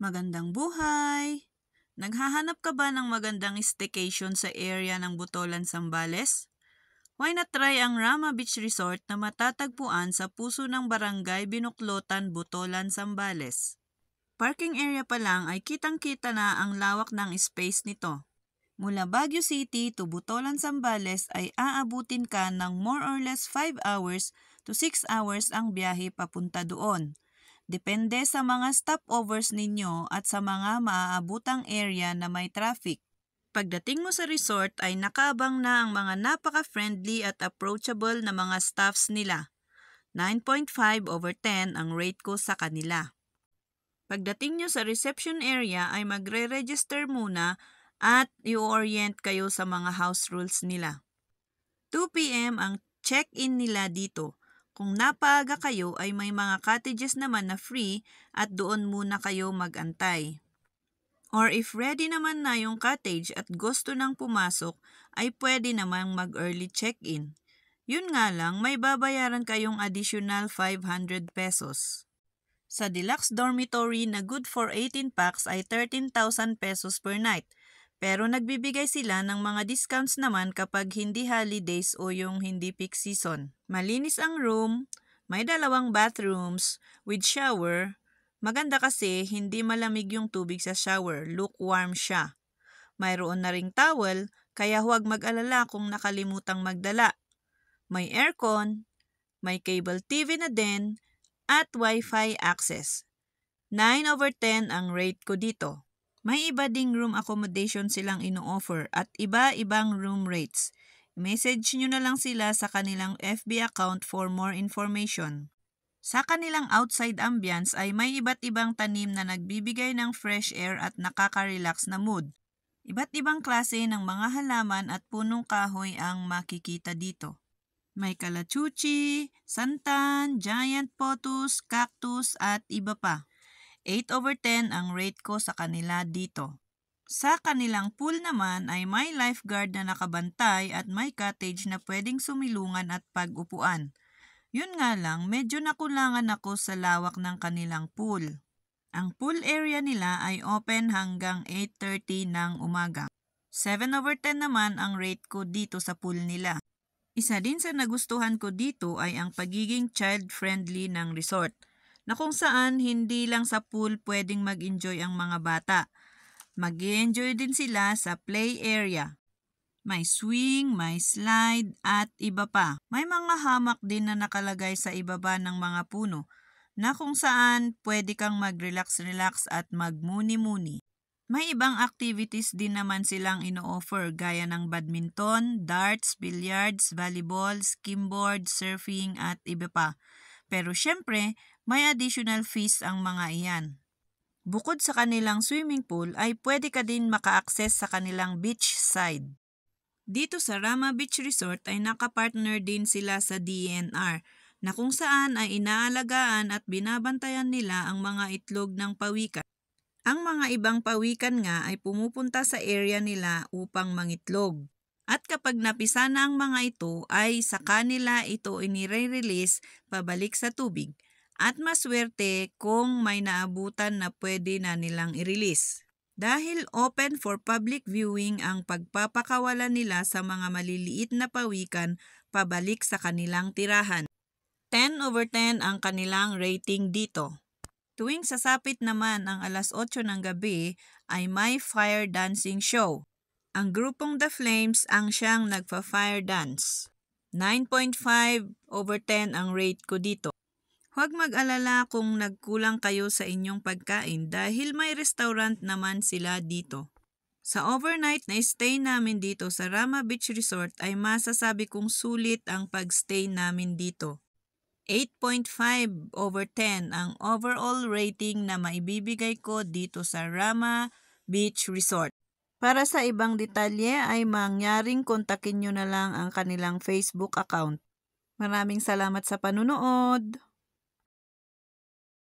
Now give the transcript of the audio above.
Magandang buhay! Naghahanap ka ba ng magandang staycation sa area ng Butolan, Zambales? Why not try ang Rama Beach Resort na matatagpuan sa puso ng Barangay Binuklotan, Butolan, Zambales? Parking area pa lang ay kitang-kita na ang lawak ng space nito. Mula Baguio City to Butolan, Zambales ay aabutin ka ng more or less 5 hours to 6 hours ang biyahe papunta doon. Depende sa mga stopovers ninyo at sa mga maaabutang area na may traffic. Pagdating mo sa resort ay nakaabang na ang mga napaka-friendly at approachable na mga staffs nila. 9.5/10 ang rate ko sa kanila. Pagdating nyo sa reception area ay magre-register muna at i-orient kayo sa mga house rules nila. 2 p.m. ang check-in nila dito. Kung napaaga kayo ay may mga cottages naman na free at doon muna kayo mag-antay. Or if ready naman na yung cottage at gusto nang pumasok ay pwede namang mag-early check-in. Yun nga lang, may babayaran kayong additional 500 pesos. Sa deluxe dormitory na good for 18 packs ay 13,000 pesos per night. Pero nagbibigay sila ng mga discounts naman kapag hindi holidays o yung hindi peak season. Malinis ang room, may 2 bathrooms with shower. Maganda kasi hindi malamig yung tubig sa shower, lukewarm siya. Mayroon na ring towel, kaya huwag mag-alala kung nakalimutang magdala. May aircon, may cable TV na din, at Wi-Fi access. 9/10 ang rate ko dito. May iba ding room accommodation silang ino-offer at iba-ibang room rates. Message nyo na lang sila sa kanilang FB account for more information. Sa kanilang outside ambience ay may iba't ibang tanim na nagbibigay ng fresh air at nakaka-relax na mood. Iba't ibang klase ng mga halaman at punong kahoy ang makikita dito. May kalachuchi, santan, giant pothos, cactus at iba pa. 8/10 ang rate ko sa kanila dito. Sa kanilang pool naman ay may lifeguard na nakabantay at may cottage na pwedeng sumilungan at pag-upuan. Yun nga lang, medyo nakulangan ako sa lawak ng kanilang pool. Ang pool area nila ay open hanggang 8:30 ng umaga. 7/10 naman ang rate ko dito sa pool nila. Isa din sa nagustuhan ko dito ay ang pagiging child-friendly ng resort, na kung saan hindi lang sa pool pwedeng mag-enjoy ang mga bata. Mag-enjoy din sila sa play area. May swing, may slide, at iba pa. May mga hamak din na nakalagay sa ibaba ng mga puno, na kung saan pwede kang mag-relax-relax at magmuni-muni. May ibang activities din naman silang ino-offer gaya ng badminton, darts, billiards, volleyball, skimboard, surfing at iba pa. Pero syempre, may additional fees ang mga iyan. Bukod sa kanilang swimming pool ay pwede ka din maka-access sa kanilang beach side. Dito sa Rama Beach Resort ay nakapartner din sila sa DENR na kung saan ay inaalagaan at binabantayan nila ang mga itlog ng pawikan. Ang mga ibang pawikan nga ay pumupunta sa area nila upang mangitlog. At kapag napisa na ang mga ito ay sa kanila ito inire-release pabalik sa tubig at maswerte kung may naabutan na pwede na nilang i-release. Dahil open for public viewing ang pagpapakawalan nila sa mga maliliit na pawikan pabalik sa kanilang tirahan. 10/10 ang kanilang rating dito. Tuwing sasapit naman ang 8:00 ng gabi ay may fire dancing show. Ang grupong The Flames ang siyang nagpa-fire dance. 9.5/10 ang rate ko dito. Huwag mag-alala kung nagkulang kayo sa inyong pagkain dahil may restaurant naman sila dito. Sa overnight na stay namin dito sa Rama Beach Resort ay masasabi kong sulit ang pag-stay namin dito. 8.5/10 ang overall rating na maibibigay ko dito sa Rama Beach Resort. Para sa ibang detalye ay mangyaring kontakin nyo na lang ang kanilang Facebook account. Maraming salamat sa panunood!